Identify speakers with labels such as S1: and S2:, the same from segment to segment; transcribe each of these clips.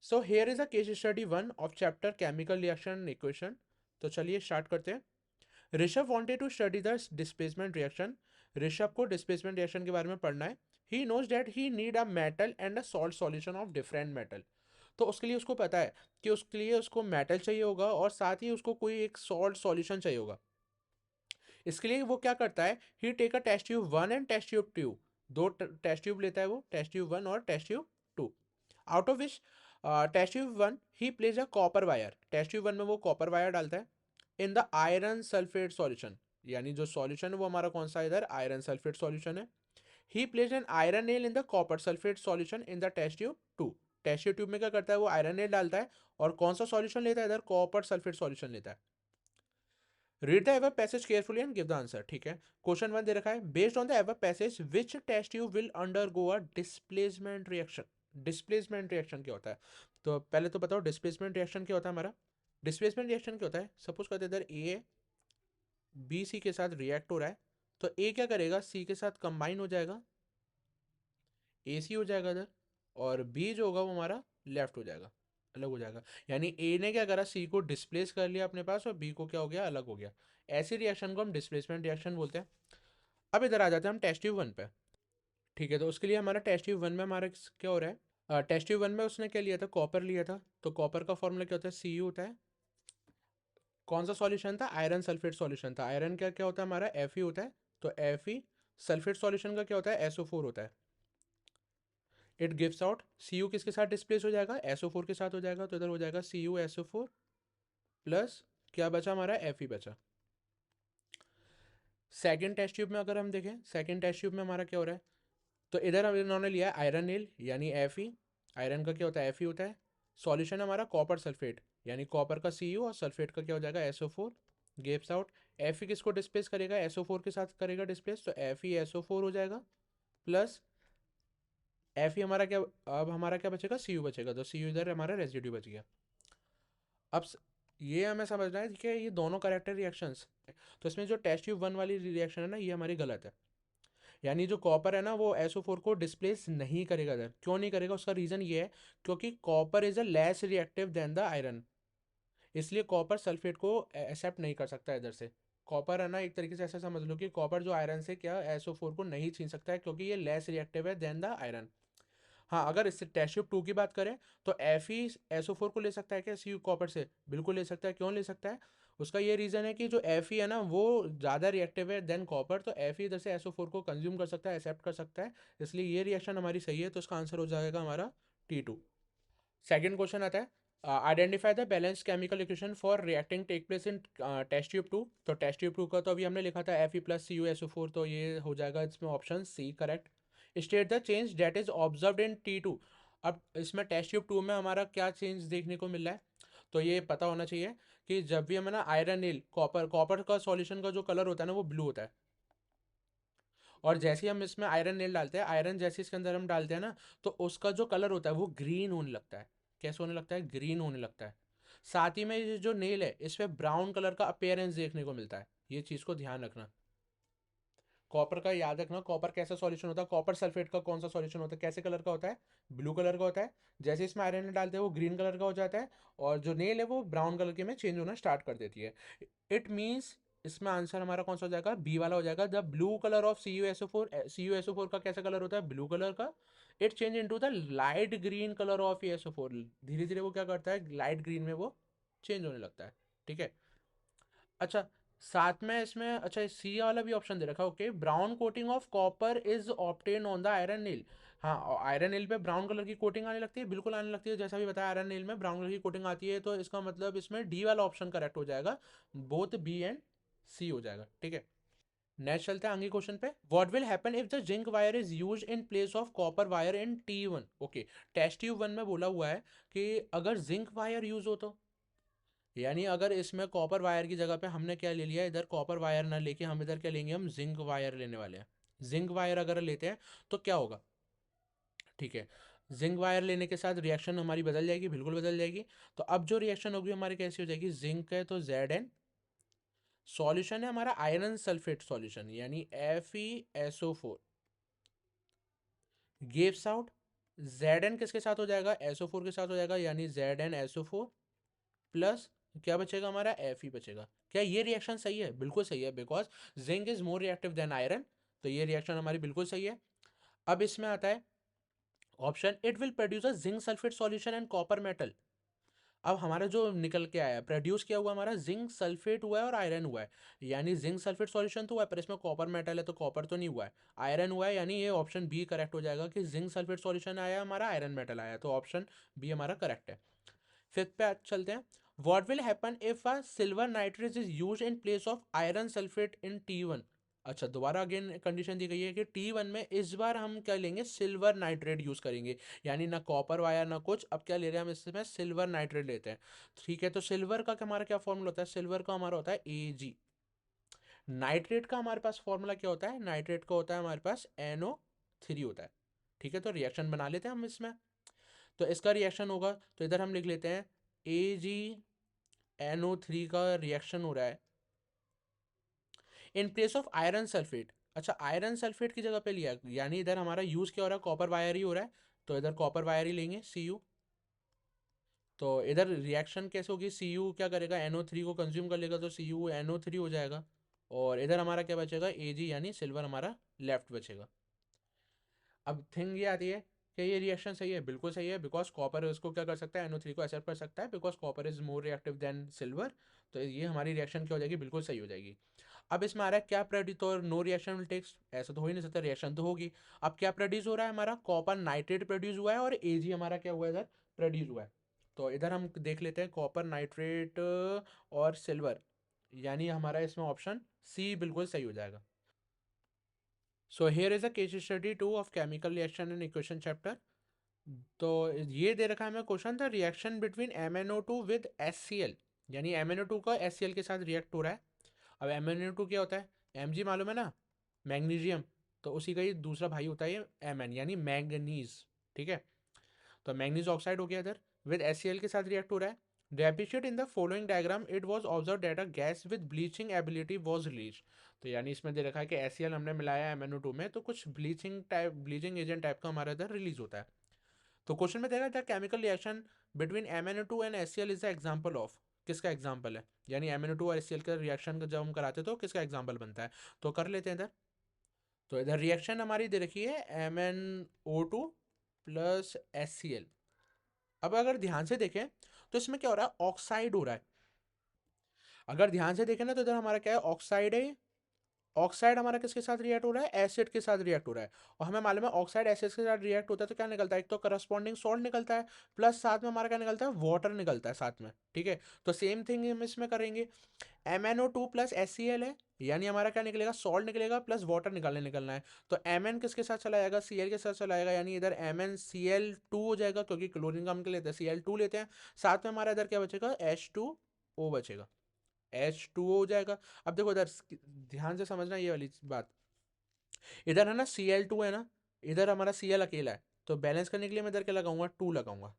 S1: So here is a case study 1 of chapter chemical reaction equation. तो चलिए start करते हैं। Rishabh wanted to study the displacement reaction. Rishabh को displacement reaction के बारे में पढ़ना है। He knows that he need a metal and a salt solution of different metal. तो उसके लिए उसको पता है कि उसके लिए उसको मेटल चाहिए होगा और साथ ही उसको कोई एक सॉल्ट सॉल्यूशन चाहिए होगा। इसके लिए वो क्या करता है, he take a test tube 1 and test tube 2। दो टेस्ट ट्यूब लेता है वो, टेस्ट ट्यूब 1 और test tube 2। Out of which test tube 1 he place a copper wire. Test tube 1 में वो कॉपर वायर डालता है in the iron sulphate solution. यानी जो सॉल्यूशन है वो हमारा कौन सा, इधर आयरन सल्फेट सॉल्यूशन है। He place an iron nail in the copper sulphate solution in the test tube 2। Test tube में क्या करता है, वो आयरन नेल डालता है और कौन सा सॉल्यूशन लेता है, इधर कॉपर सल्फेट सॉल्यूशन लेता है। Read the above passage carefully and give the answer. ठीक है, क्वेश्चन 1 दे रखा है, based on the above passage which test tube will undergo a displacement reaction. Displacement reaction क्या होता है, तो पहले तो बताओ डिस्प्लेसमेंट रिएक्शन क्या होता है हमारा। डिस्प्लेसमेंट रिएक्शन क्या होता है, सपोज करते इधर ए बी सी के साथ रिएक्ट हो रहा है, तो ए क्या करेगा, सी के साथ कंबाइन हो जाएगा, ए सी हो जाएगा इधर, और बी जो होगा वो हमारा लेफ्ट हो जाएगा, अलग हो जाएगा। यानी ए ने क्या करा, सी को डिस्प्लेस कर लिया अपने पास और बी को क्या हो गया, अलग हो गया। ऐसी रिएक्शन को हम डिस्प्लेसमेंट रिएक्शन बोलते हैं। अब इधर आ जाते हैं हम टेस्ट ट्यूब 1 पे। ठीक है, तो उसके लिए हमारा टेस्ट ट्यूब 1 में हमारा क्या हो रहा है, टेस्ट ट्यूब 1 में उसने क्या लिया था, कॉपर लिया था। तो कॉपर का फॉर्मूला क्या होता है, सी यू होता है। कौन सा सॉल्यूशन था, आयरन सल्फेट सॉल्यूशन था। आयरन का क्या होता है हमारा, एफ ई होता है। तो एफ ई सल्फेट सॉल्यूशन का क्या होता है, एसओ फोर होता है। It gives out, C U किसके साथ डिस्प्लेस हो जाएगा, एसओ फोर के साथ हो जाएगा। तो इधर हो जाएगा सी यू एसओ फोर प्लस क्या बचा हमारा, एफ ई बचा। सेकेंड टेस्ट ट्यूब में अगर हम देखें, सेकेंड टेस्ट ट्यूब में हमारा क्या हो रहा है, तो इधर हम इन्होंने लिया आयरन नील यानी एफ ई। आयरन का क्या होता है, एफ ई होता है। सॉल्यूशन हमारा कॉपर सल्फेट, यानी कॉपर का सी यू और सल्फेट का क्या हो जाएगा, SO four. Gives out, F E किसको डिस्प्लेस करेगा, एसओ फोर के साथ करेगा डिस्प्लेस, तो एफ ई एसओ फोर हो जाएगा प्लस एफ ई हमारा क्या, अब हमारा क्या बचेगा, सी यू बचेगा। तो सी यू इधर हमारा रेजिड्यू बच गया। अब ये हमें समझना है कि ये दोनों करेक्टर रिएक्शंस, तो इसमें जो टेस्ट ट्यूब 1 वाली रिएक्शन है ना, ये हमारी गलत है। यानी जो कॉपर है ना, वो एसओ फोर को डिस्प्लेस नहीं करेगा इधर। क्यों नहीं करेगा, उसका रीजन ये है क्योंकि copper is a less reactive than the iron. इसलिए कॉपर सल्फेट को एक्सेप्ट नहीं कर सकता इधर से। कॉपर है ना, एक तरीके से ऐसा समझ लो कि कॉपर जो आयरन से क्या एसओ फोर को नहीं छीन सकता है, क्योंकि ये लेस रिएक्टिव है देन द आयरन। हाँ, अगर इससे टेस्ट ट्यूब 2 की बात करें, तो एफ ई एसओ फोर को ले सकता है क्या, सी यू कॉपर से, बिल्कुल ले सकता है। क्यों ले सकता है, उसका ये रीज़न है कि जो एफ ई है ना, वो ज़्यादा रिएक्टिव है देन कॉपर। तो एफ ई इधर से एसओ फोर को कंज्यूम कर सकता है, एक्सेप्ट कर सकता है। इसलिए ये रिएक्शन हमारी सही है, तो इसका आंसर हो जाएगा हमारा टी टू। सेकेंड क्वेश्चन आता है, identify the balance chemical equation for reacting take place in test tube 2। तो टेस्ट ट्यूब 2 का तो अभी हमने लिखा था F E plus C U S O four, तो ये हो जाएगा इसमें option C correct. State the change that is observe in T two. अब इसमें टेस्ट ट्यूब 2 में हमारा क्या चेंज देखने को मिल रहा है, तो ये पता होना चाहिए कि जब भी हमें ना आयरन नील कॉपर, कॉपर का सॉल्यूशन का जो कलर होता है ना, वो ब्लू होता है। और जैसे ही हम इसमें आयरन नेल डालते हैं, आयरन जैसे इसके अंदर हम डालते हैं ना, तो उसका जो कलर होता है वो ग्रीन होने लगता है। कैसे होने लगता है, ग्रीन होने लगता है। साथ ही में ये जो नेल है, इस पे ब्राउन कलर का अपेयरेंस देखने को मिलता है। ये चीज़ को ध्यान रखना। कॉपर का याद रखना, कॉपर कैसा सॉल्यूशन होता है, कॉपर सल्फेट का कौन सा सॉल्यूशन होता है, कैसे कलर का होता है, ब्लू कलर का होता है। जैसे इसमें आयरन नेल डालते हैं वो ग्रीन कलर का हो जाता है, और जो नेल है वो ब्राउन कलर के में चेंज होना स्टार्ट कर देती है। इट मीन्स इसमें आंसर हमारा कौन सा हो जाएगा, बी वाला हो जाएगा। The blue colour of C U S O four, C U S O four का कैसा कलर होता है, ब्लू कलर का। It change into the light green colour of S O four. धीरे धीरे वो क्या करता है, लाइट ग्रीन में वो चेंज होने लगता है। ठीक है, अच्छा, साथ में इसमें अच्छा सी वाला भी ऑप्शन दे रखा है। Okay, brown coating of copper is obtained on the iron nail. हाँ, आयरन नील पे ब्राउन कलर की कोटिंग आने लगती है, बिल्कुल आने लगती है। जैसा भी बताया, आयरन नील में ब्राउन कलर की कोटिंग आती है, तो इसका मतलब इसमें डी वाला ऑप्शन करेक्ट हो जाएगा। बोथ बी एंड सी हो जाएगा। ठीक है, नेक्स्ट चलते हैं आगे क्वेश्चन पे। What will happen if the zinc wire is use in place of copper wire in T one. Okay, test tube 1 में बोला हुआ है कि अगर जिंक वायर यूज हो तो, यानी अगर इसमें कॉपर वायर की जगह पे हमने क्या ले लिया, इधर कॉपर वायर ना लेके हम इधर क्या लेंगे, हम जिंक वायर लेने वाले हैं। जिंक वायर अगर लेते हैं तो क्या होगा, ठीक है, जिंक वायर लेने के साथ रिएक्शन हमारी बदल जाएगी, बिल्कुल बदल जाएगी। तो अब जो रिएक्शन होगी हमारी कैसी हो जाएगी, जिंक है तो जेड एन, सॉल्यूशन है हमारा आयरन सल्फेट सॉल्यूशन यानी F E S O four, gives out Zn किसके साथ हो जाएगा, SO4 के साथ हो जाएगा, यानी ZnSO4 प्लस क्या बचेगा हमारा, Fe बचेगा। क्या ये रिएक्शन सही है? बिल्कुल सही है, because zinc is more reactive than iron, तो ये रिएक्शन हमारी बिल्कुल सही है। अब इसमें आता है option, it will produce a zinc sulphate solution and copper metal. अब हमारा जो निकल के आया, प्रोड्यूस किया हुआ हमारा जिंक सल्फेट हुआ है और आयरन हुआ है, यानी जिंक सल्फेट सॉल्यूशन तो हुआ है पर इसमें कॉपर मेटल है, तो कॉपर तो नहीं हुआ है, आयरन हुआ है, यानी ये ऑप्शन बी करेक्ट हो जाएगा कि जिंक सल्फेट सॉल्यूशन आया हमारा, आयरन मेटल आया, तो ऑप्शन बी हमारा करेक्ट है। फिफ्थ पे चलते हैं, what will happen if a silver nitrate is use in place of iron sulphate in T1। अच्छा, दोबारा अगेन कंडीशन दी गई है कि T1 में इस बार हम क्या लेंगे, सिल्वर नाइट्रेट यूज करेंगे, यानी ना कॉपर वाया ना कुछ, अब क्या ले रहे हैं हम इसमें, सिल्वर नाइट्रेट लेते हैं। ठीक है, तो सिल्वर का हमारा क्या फॉर्मूला होता है, सिल्वर का हमारा होता है Ag। नाइट्रेट का हमारे पास फॉर्मूला क्या होता है, नाइट्रेट का होता है हमारे पास NO3 होता है। ठीक है, तो रिएक्शन बना लेते हैं हम इसमें, तो इसका रिएक्शन होगा, तो इधर हम लिख लेते हैं AgNO3 का रिएक्शन हो रहा है इन प्लेस ऑफ आयरन सल्फेट। अच्छा, आयरन सल्फेट की जगह पे लिया, यानी इधर हमारा यूज क्या हो रहा है, कॉपर वायर ही हो रहा है, तो इधर कॉपर वायर ही लेंगे Cu। तो इधर रिएक्शन कैसे होगी, Cu क्या करेगा, NO3 को कंज्यूम कर लेगा, तो CuNO3 हो जाएगा, और इधर हमारा क्या बचेगा, Ag यानी सिल्वर हमारा लेफ्ट बचेगा। अब थिंग ये आती है कि ये रिएक्शन सही है, बिल्कुल सही है, बिकॉज कॉपर इसको क्या कर सकता है, NO3 को एक्सेप्ट कर सकता है, because copper is more reactive than silver, तो ये हमारी रिएक्शन क्या हो जाएगी, बिल्कुल सही हो जाएगी। अब इसमें आ रहा है क्या प्रोड्यूस, तो नो रिएक्शन विल टेक्स, ऐसा तो हो ही नहीं सकता, रिएक्शन तो होगी। अब क्या प्रोड्यूस हो रहा है हमारा, कॉपर नाइट्रेट प्रोड्यूस हुआ है और Ag हमारा क्या हुआ है, इधर प्रोड्यूस हुआ है। तो इधर हम देख लेते हैं कॉपर नाइट्रेट और सिल्वर, यानी हमारा इसमें ऑप्शन सी बिल्कुल सही हो जाएगा। So here is a case study 2 of chemical reaction in equation chapter. तो ये दे रखा है हमें क्वेश्चन था, reaction between MnO2 with HCl, यानी MnO2 का HCl के साथ रिएक्ट हो रहा है। अब MnO2 क्या होता है, Mg मालूम है ना, मैग्नीशियम, तो उसी का ही दूसरा भाई होता है ये Mn, यानी मैंगनीज। ठीक है, तो मैंगनीज ऑक्साइड हो गया इधर, विद HCl के साथ रिएक्ट हो रहा है। Depreciate in the following diagram it was observe that a gas with bleaching ability was release. तो यानी इसमें दे रखा है कि HCl हमने मिलाया MnO2 में, तो कुछ ब्लीचिंग एजेंट टाइप का हमारा इधर रिलीज होता है। तो क्वेश्चन में देगा the chemical reaction between MnO2 and HCl is the example of, किसका एग्जांपल है, यानी MnO2 और HCl का रिएक्शन जब हम कराते तो किसका एग्जांपल बनता है, तो कर लेते हैं इधर। तो इधर रिएक्शन हमारी दे रखी है MnO2 प्लस HCl। अब अगर ध्यान से देखें तो इसमें क्या हो रहा है, ऑक्साइड हो रहा है। अगर ध्यान से देखें ना तो इधर हमारा क्या है, ऑक्साइड है, ऑक्साइड हमारा किसके साथ रिएक्ट हो रहा है, एसिड के साथ रिएक्ट हो रहा है, और हमें मालूम है ऑक्साइड एसिड के साथ रिएक्ट होता है तो क्या निकलता है, एक तो करस्पॉन्डिंग सॉल्ट निकलता है, प्लस साथ में हमारा क्या निकलता है, वाटर निकलता है साथ में। ठीक है, तो सेम थिंग हम इसमें करेंगे, MnO2 प्लस HCl है, यानी हमारा क्या निकलेगा, सॉल्ट निकलेगा प्लस वाटर निकलना है, तो Mn किसके साथ चला जाएगा, Cl के साथ चला जाएगा, यानी इधर MnCl2 हो जाएगा, क्योंकि क्लोरीन का हम क्या लेते हैं, Cl2 लेते हैं, साथ में हमारा इधर क्या बचेगा, H2O बचेगा, H2O हो जाएगा। अब देखो इधर ध्यान से समझना ये वाली बात, इधर है ना Cl2 है ना, इधर हमारा Cl अकेला है, तो बैलेंस करने के लिए मैं इधर क्या लगाऊंगा, 2 लगाऊंगा।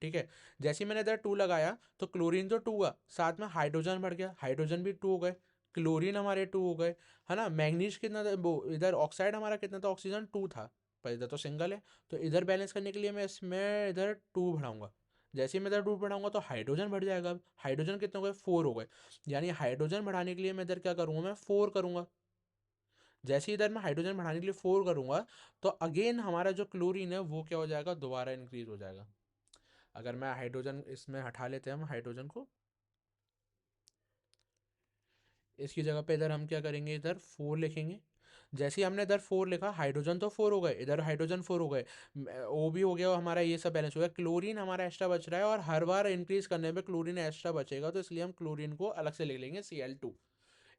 S1: ठीक है, जैसे ही मैंने इधर 2 लगाया तो क्लोरीन तो 2 हुआ, साथ में हाइड्रोजन बढ़ गया, हाइड्रोजन भी 2 हो गए, क्लोरीन हमारे 2 हो गए, है ना। मैग्नीज कितना था, वो इधर ऑक्साइड हमारा कितना था, ऑक्सीजन 2 था, पर इधर तो सिंगल है, तो इधर बैलेंस करने के लिए मैं इसमें इधर 2 बढ़ाऊंगा। जैसे ही मैं इधर 2 बढ़ाऊंगा तो हाइड्रोजन बढ़ जाएगा, अब हाइड्रोजन कितने हो गए, 4 हो गए, यानी हाइड्रोजन बढ़ाने के लिए मैं इधर क्या करूंगा, मैं 4 करूंगा। जैसे ही इधर मैं हाइड्रोजन बढ़ाने के लिए 4 करूंगा तो अगेन हमारा जो क्लोरीन है वो क्या हो जाएगा, दोबारा इंक्रीज हो जाएगा। अगर मैं हाइड्रोजन इसमें हटा लेते हैं हम हाइड्रोजन को, इसकी जगह पे इधर हम क्या करेंगे, इधर 4 लिखेंगे। जैसे ही हमने इधर 4 लिखा, हाइड्रोजन तो 4 हो गए, इधर हाइड्रोजन 4 हो गए, ओ भी हो गया, हमारा ये सब बैलेंस हो गया, क्लोरीन हमारा एक्स्ट्रा बच रहा है, और हर बार इंक्रीज करने पे क्लोरीन एक्स्ट्रा बचेगा, तो इसलिए हम क्लोरीन को अलग से लिख लेंगे Cl2।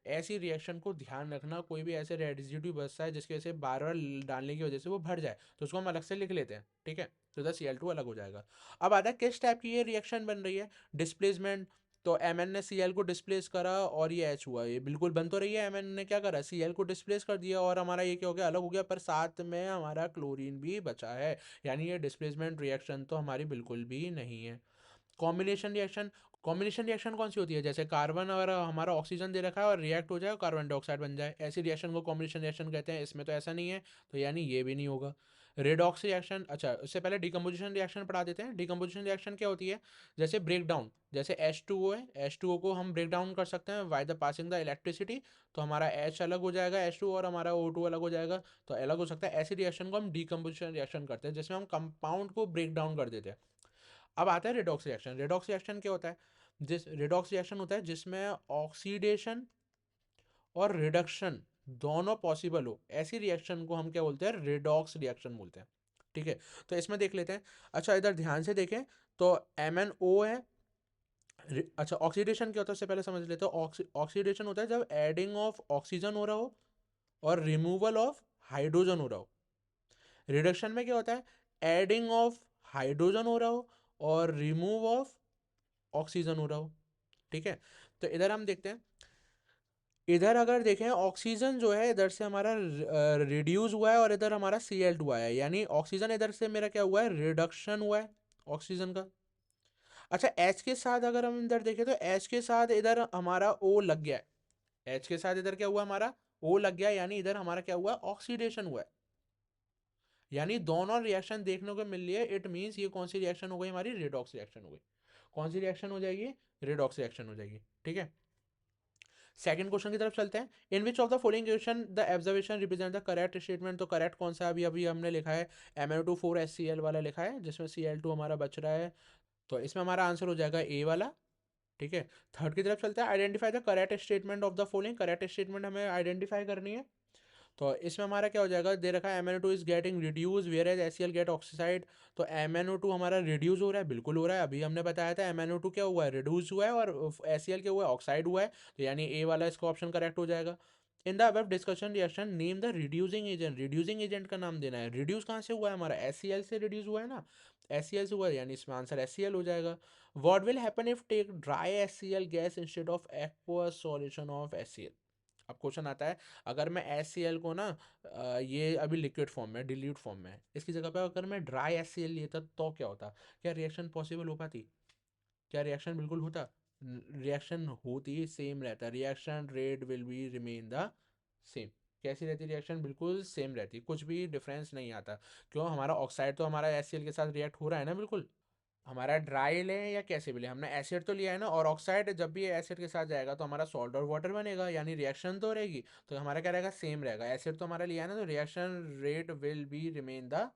S1: ऐसी रिएक्शन को ध्यान रखना, कोई भी ऐसे रेडिजिड्यू बचता है जिसकी वजह से बार बार डालने की वजह से वो भर जाए, तो उसको हम अलग से लिख लेते हैं। ठीक है, तो इधर Cl2 अलग हो जाएगा। अब आता है किस टाइप की ये रिएक्शन बन रही है, डिस्प्लेसमेंट, तो Mn ने Cl को डिस्प्लेस करा और ये H हुआ, ये बिल्कुल बन तो रही है, Mn ने क्या करा, Cl को डिस्प्लेस कर दिया और हमारा ये क्या हो गया, अलग हो गया, पर साथ में हमारा क्लोरीन भी बचा है, यानी ये डिस्प्लेसमेंट रिएक्शन तो हमारी बिल्कुल भी नहीं है। कॉम्बिनेशन रिएक्शन, कॉम्बिनेशन रिएक्शन कौन सी होती है, जैसे कार्बन और हमारा ऑक्सीजन दे रखा है और रिएक्ट हो जाए और कार्बन डाइऑक्साइड बन जाए, ऐसी रिएक्शन को कॉम्बिनेशन रिएक्शन कहते हैं, इसमें तो ऐसा नहीं है, तो यानी ये भी नहीं होगा। रेडॉक्स रिएक्शन, अच्छा उससे पहले डिकम्पोजिशन रिएक्शन पढ़ा देते हैं। डिकम्पोजिशन रिएक्शन क्या होती है, जैसे ब्रेक डाउन, जैसे H2O है, H2O को हम ब्रेक डाउन कर सकते हैं by the passing the electricity, तो हमारा H अलग हो जाएगा H2 और हमारा O2 अलग हो जाएगा, तो अलग हो सकता है। ऐसी रिएक्शन को हम डिकम्पोजिशन रिएक्शन करते हैं, जिसमें हम कंपाउंड को ब्रेक डाउन कर देते हैं। अब आता है रेडॉक्स रिएक्शन। रेडॉक्स रिएक्शन क्या होता है, जिस रेडॉक्स रिएक्शन होता है जिसमें ऑक्सीडेशन और रिडक्शन दोनों पॉसिबल हो, ऐसी रिएक्शन को हम क्या बोलते हैं, रेडॉक्स रिएक्शन बोलते हैं। ठीक है, तो इसमें देख लेते हैं। अच्छा इधर ध्यान से देखें तो MnO है। अच्छा ऑक्सीडेशन क्या होता है उससे पहले समझ लेते हैं। ऑक्सीडेशन होता है जब एडिंग ऑफ ऑक्सीजन हो रहा हो और रिमूवल ऑफ हाइड्रोजन हो रहा हो। रिडक्शन में क्या होता है, एडिंग ऑफ हाइड्रोजन हो रहा हो और रिमूव ऑफ ऑक्सीजन हो रहा हो। ठीक है, तो इधर हम देखते हैं, इधर अगर देखें ऑक्सीजन जो है इधर से हमारा रिड्यूस हुआ है और इधर हमारा Cl2 आया है, यानी ऑक्सीजन इधर से मेरा क्या हुआ है, रिडक्शन हुआ है ऑक्सीजन का। अच्छा H के साथ अगर हम इधर देखें तो H के साथ इधर हमारा O लग गया है। H के साथ इधर क्या हुआ, हमारा O लग गया, यानी इधर हमारा क्या हुआ, ऑक्सीडेशन हुआ है। यानी दोनों रिएक्शन देखने को मिल रही है, इट मीन्स ये कौन सी रिएक्शन हो गई, हमारी रेडॉक्स रिएक्शन हो गई। कौन सी रिएक्शन हो जाएगी, रेडॉक्स रिएक्शन हो जाएगी। ठीक है, सेकंड क्वेश्चन की तरफ चलते हैं। In which of the following question the observation represent the correct statement, तो करेक्ट कौन सा अभी अभी हमने लिखा है, MnO2 4HCl वाला लिखा है, जिसमें Cl2 हमारा बच रहा है, तो इसमें हमारा आंसर हो जाएगा ए वाला। ठीक है, थर्ड की तरफ चलते हैं। Identify the correct statement of the following, correct statement हमें आइडेंटिफाई करनी है। तो इसमें हमारा क्या हो जाएगा, दे रखा है MnO2 is getting reduce whereas HCl get oxidised, तो MnO2 हमारा रिड्यूस हो रहा है, बिल्कुल हो रहा है, अभी हमने बताया था MnO2 क्या हुआ है, रिड्यूस हुआ है, और HCl क्या हुआ है, ऑक्साइड हुआ है, तो यानी ए वाला इसका ऑप्शन करेक्ट हो जाएगा। In the above discussion reaction name the reducing agent, reducing agent का नाम देना है। रिड्यूस कहाँ से हुआ है, हमारा HCl से रिड्यूस हुआ है ना, HCl से हुआ है, यानी इसमें आंसर HCl हो जाएगा। What will happen if take dry HCl gas instead of aqueous solution of HCl। अब क्वेश्चन आता है, अगर मैं HCl को ना ये अभी लिक्विड फॉर्म में, डिल्यूट फॉर्म में है, इसकी जगह पे अगर मैं ड्राई HCl लेता तो क्या होता, क्या रिएक्शन पॉसिबल हो पाती, क्या रिएक्शन बिल्कुल होता, रिएक्शन होती, सेम रहता, reaction rate will be remain the same. कैसी रहती रिएक्शन, बिल्कुल सेम रहती, कुछ भी डिफरेंस नहीं आता। क्यों, हमारा ऑक्साइड तो हमारा HCl के साथ रिएक्ट हो रहा है ना, बिल्कुल। हमारा ड्राई लें या कैसे भी लें, हमने एसिड तो लिया है ना, और ऑक्साइड जब भी एसिड के साथ जाएगा तो हमारा सॉल्ट और वाटर बनेगा, यानी रिएक्शन तो रहेगी, तो हमारा क्या रहेगा, सेम रहेगा। एसिड तो हमारा लिया है ना, तो reaction rate will be remain the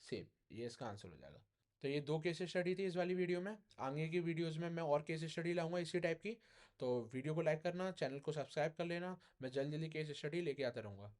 S1: same, ये इसका आंसर हो जाएगा। तो ये दो केस स्टडी थी इस वाली वीडियो में। आगे की वीडियोस में मैं और केस स्टडी लाऊंगा इसी टाइप की, तो वीडियो को लाइक करना, चैनल को सब्सक्राइब कर लेना, मैं जल्दी जल्दी केस स्टडी लेके आता रहूँगा।